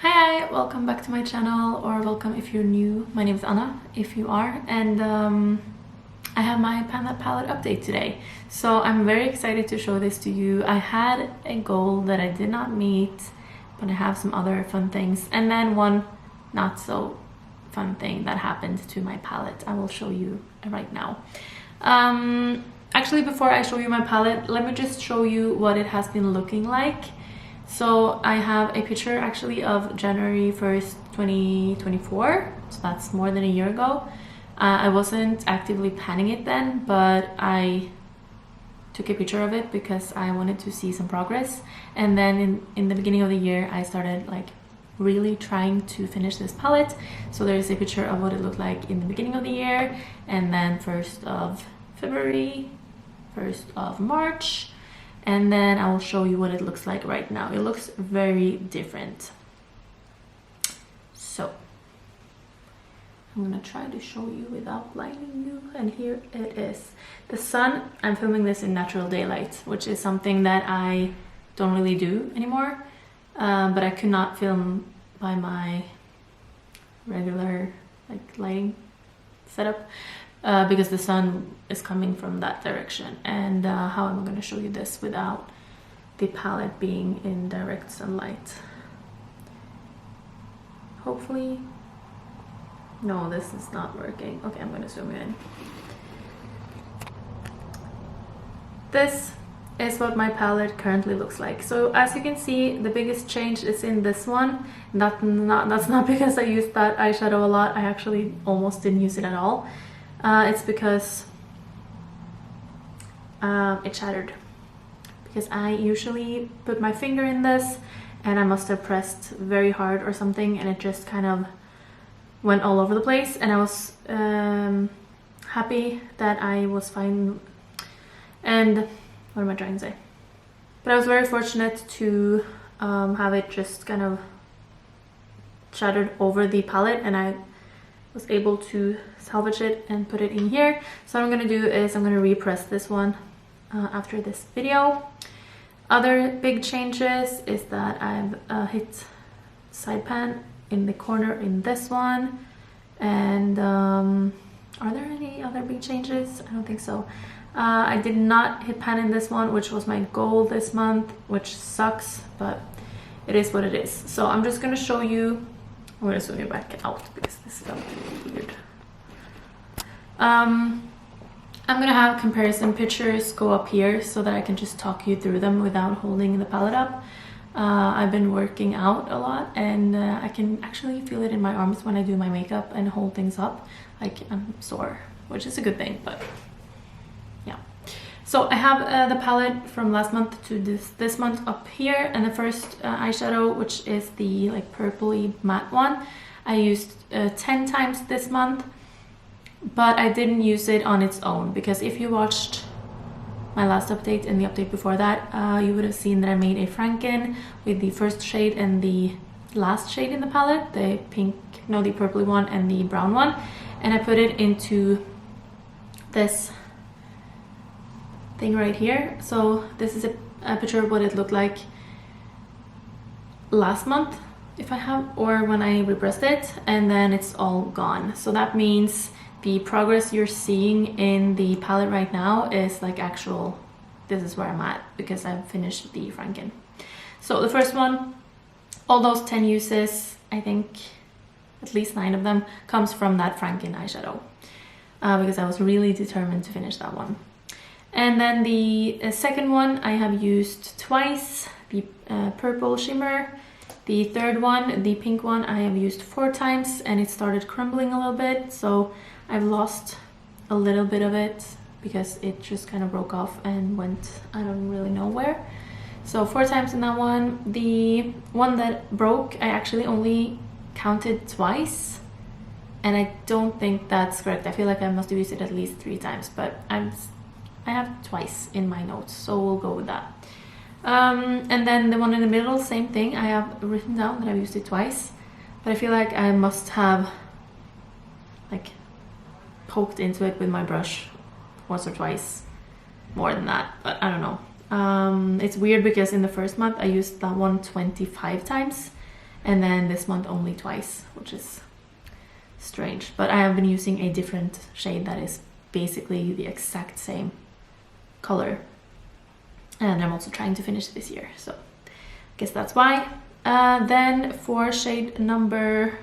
Hi, welcome back to my channel, or welcome if you're new. My name is Anna, if you are, and I have my palette update today. So I'm very excited to show this to you. I had a goal that I did not meet, but I have some other fun things, and then one not so fun thing that happened to my palette. I will show you right now. Actually, before I show you my palette, let me just show you what it has been looking like. So I have a picture actually of January 1st, 2024. So that's more than a year ago. I wasn't actively planning it then, but I took a picture of it because I wanted to see some progress. And then in the beginning of the year, I started like really trying to finish this palette. So there's a picture of what it looked like in the beginning of the year, and then 1st of February, 1st of March, and then I will show you what it looks like right now. It looks very different. So I'm gonna try to show you without blinding you, and here it is. The sun, I'm filming this in natural daylight, which is something that I don't really do anymore, but I could not film by my regular like lighting setup because the sun is coming from that direction. And how am I going to show you this without the palette being in direct sunlight? Hopefully. No, this is not working. Okay, I'm going to zoom in. This is what my palette currently looks like. So as you can see, the biggest change is in this one. That's not because I used that eyeshadow a lot. I actually almost didn't use it at all. It's because it shattered. Because I usually put my finger in this and I must have pressed very hard or something, and it just kind of went all over the place. And I was happy that I was fine. And what am I trying to say? But I was very fortunate to have it just kind of shattered over the palette, and I was able to salvage it and put it in here. So what I'm going to do is I'm going to repress this one after this video. Other big changes is that I've hit side pan in the corner in this one. And are there any other big changes? I don't think so. I did not hit pan in this one, which was my goal this month, which sucks, but it is what it is. So I'm just going to show you. I'm going to zoom you back out because this felt weird. I'm going to have comparison pictures go up here so that I can just talk you through them without holding the palette up. I've been working out a lot, and I can actually feel it in my arms when I do my makeup and hold things up. Like I'm sore, which is a good thing, but yeah. So I have the palette from last month to this month up here, and the first eyeshadow, which is the like purpley matte one, I used 10 times this month, but I didn't use it on its own, because if you watched my last update and the update before that, you would have seen that I made a Franken with the first shade and the last shade in the palette, the pink, no, the purpley one and the brown one, and I put it into this thing right here. So this is a picture of what it looked like last month, if I have, or when I repressed it, and then it's all gone. So that means the progress you're seeing in the palette right now is like actual, this is where I'm at, because I've finished the Franken. So the first one, all those 10 uses, I think at least 9 of them comes from that Franken eyeshadow, because I was really determined to finish that one. And then the second one I have used twice, the purple shimmer. The third one, the pink one, I have used 4 times, and it started crumbling a little bit, so I've lost a little bit of it because it just kind of broke off and went, I don't really know where. So 4 times in that one. The one that broke, I actually only counted twice, and I don't think that's correct. I feel like I must have used it at least 3 times, but I have twice in my notes, so we'll go with that. And then the one in the middle, same thing. I have written down that I've used it twice, but I feel like I must have like poked into it with my brush once or twice, more than that, but I don't know. It's weird because in the first month I used that one 25 times, and then this month only twice, which is strange. But I have been using a different shade that is basically the exact same color, and I'm also trying to finish this year, so I guess that's why. Then for shade number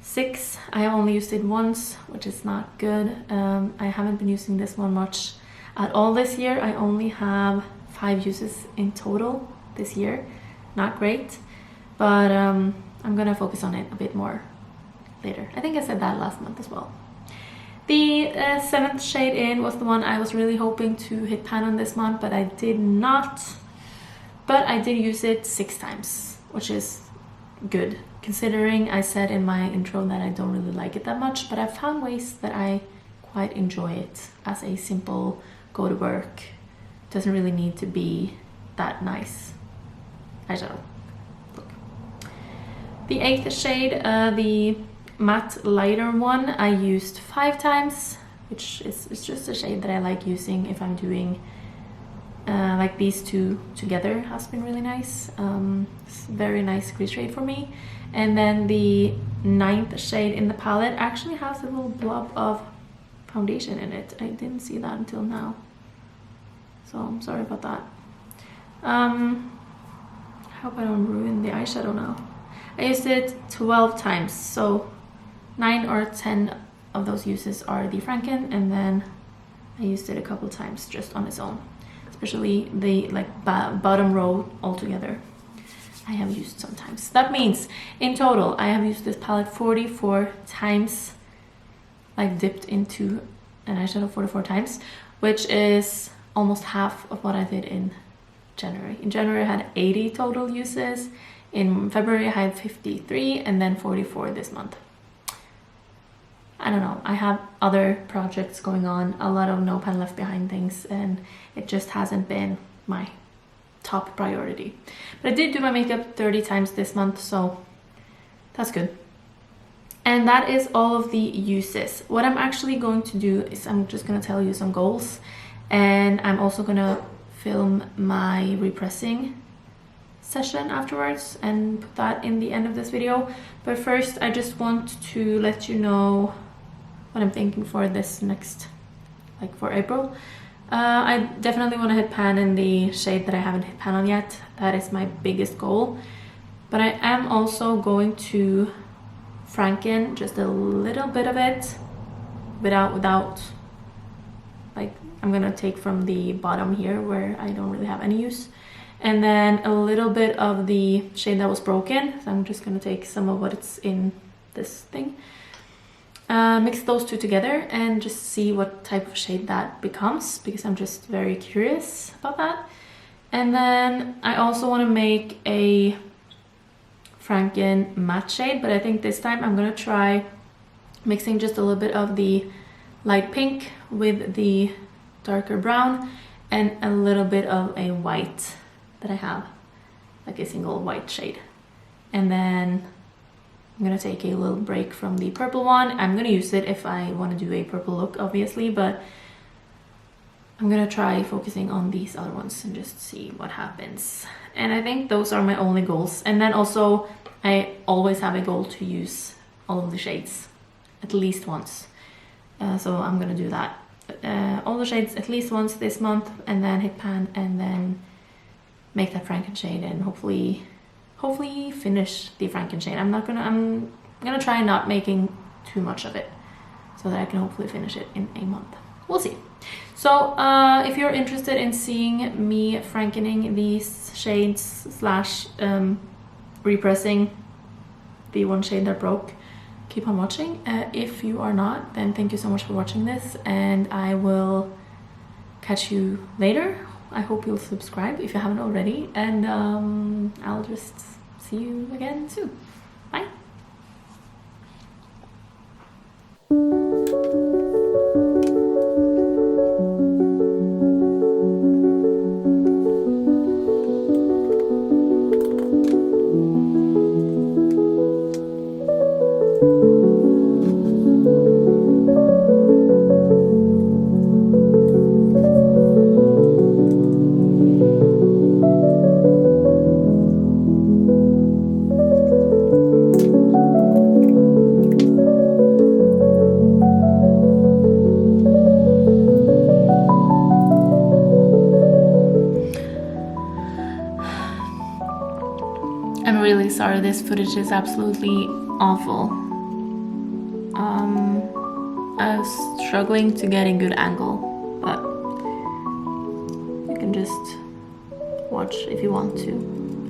6, I have only used it once, which is not good. I haven't been using this one much at all this year. I only have 5 uses in total this year. Not great, but I'm gonna focus on it a bit more later. I think I said that last month as well. The 7th shade in was the one I was really hoping to hit pan on this month, but I did not. But I did use it 6 times, which is good, considering I said in my intro that I don't really like it that much, but I've found ways that I quite enjoy it as a simple go to work. Doesn't really need to be that nice eyeshadow. Look. The 8th shade, the matte lighter one, I used 5 times, which is just a shade that I like using if I'm doing like these two together. Has been really nice. It's a very nice crease shade for me. And then the 9th shade in the palette actually has a little blob of foundation in it. I didn't see that until now, so I'm sorry about that. I hope I don't ruin the eyeshadow now. I used it 12 times, so 9 or 10 of those uses are the Franken, and then I used it a couple times just on its own, especially the bottom row altogether. I have used sometimes. That means in total I have used this palette 44 times, like dipped into an eyeshadow 44 times, which is almost half of what I did in January. In January I had 80 total uses, in February I had 53, and then 44 this month. I don't know, I have other projects going on, a lot of no pan left behind things, and it just hasn't been my top priority. But I did do my makeup 30 times this month, so that's good. And that is all of the uses. What I'm actually going to do is I'm just going to tell you some goals, and I'm also going to film my repressing session afterwards and put that in the end of this video. But first I just want to let you know what I'm thinking for this next, like for April. I definitely want to hit pan in the shade that I haven't hit pan on yet. That is my biggest goal. But I am also going to Franken just a little bit of it without like, I'm gonna take from the bottom here where I don't really have any use, and then a little bit of the shade that was broken. So I'm just gonna take some of what's in this thing, mix those two together and just see what type of shade that becomes, because I'm just very curious about that. And then I also want to make a Franken matte shade, but I think this time I'm gonna try mixing just a little bit of the light pink with the darker brown and a little bit of a white that I have, like a single white shade. And then I'm gonna take a little break from the purple one. I'm gonna use it if I want to do a purple look, obviously, but I'm gonna try focusing on these other ones and just see what happens. And I think those are my only goals. And then also I always have a goal to use all of the shades at least once, so I'm gonna do that, all the shades at least once this month, and then hit pan and then make that Franken shade, and hopefully finish the Franken shade. I'm gonna try not making too much of it so that I can hopefully finish it in a month. We'll see. So if you're interested in seeing me Frankening these shades slash repressing the one shade that broke, keep on watching. If you are not, then thank you so much for watching this, and I will catch you later. I hope you'll subscribe if you haven't already, and I'll just see you again soon. Bye! I'm really sorry, this footage is absolutely awful. I was struggling to get a good angle, but you can just watch if you want to.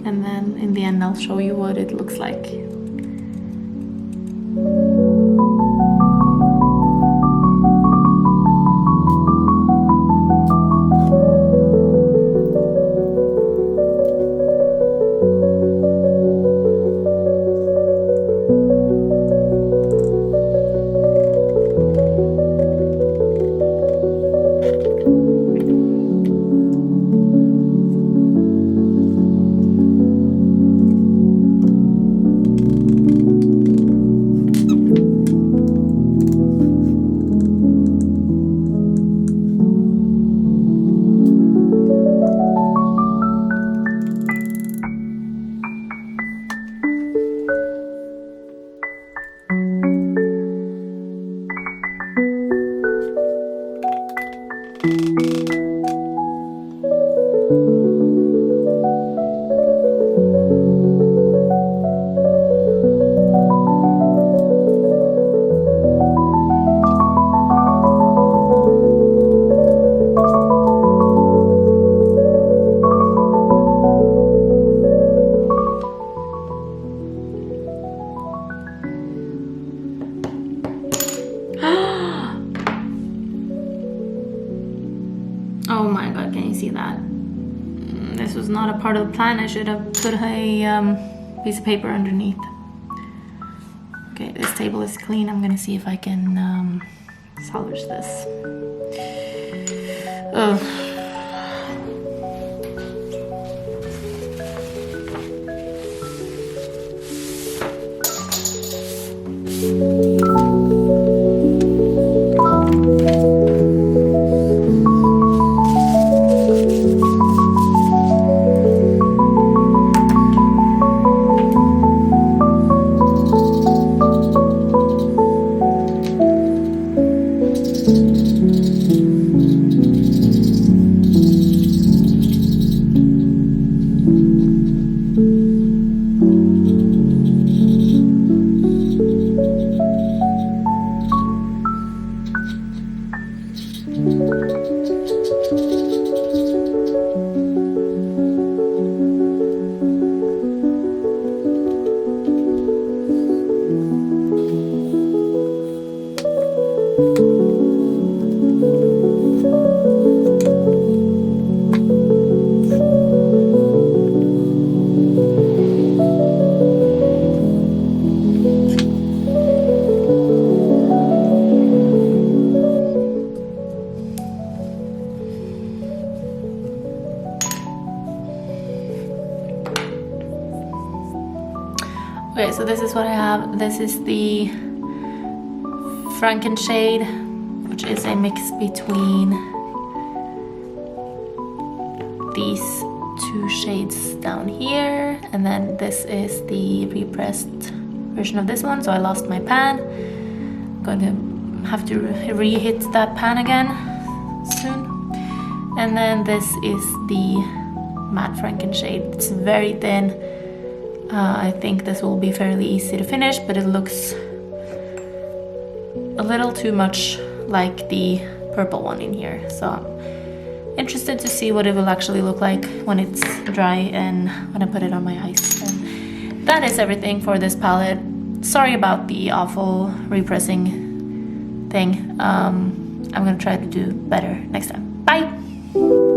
And then in the end I'll show you what it looks like. Oh my god, can you see that? This was not a part of the plan. I should have put a piece of paper underneath. Okay, this table is clean. I'm gonna see if I can salvage this. Ugh. Okay, so this is what I have. This is the Frankenshade, which is a mix between these two shades down here, and then this is the repressed version of this one. So I lost my pan. I'm going to have to re-hit that pan again soon. And then this is the matte Frankenshade. It's very thin. I think this will be fairly easy to finish, but it looks a little too much like the purple one in here. So I'm interested to see what it will actually look like when it's dry and when I put it on my eyes. And that is everything for this palette. Sorry about the awful repressing thing. I'm gonna try to do better next time. Bye!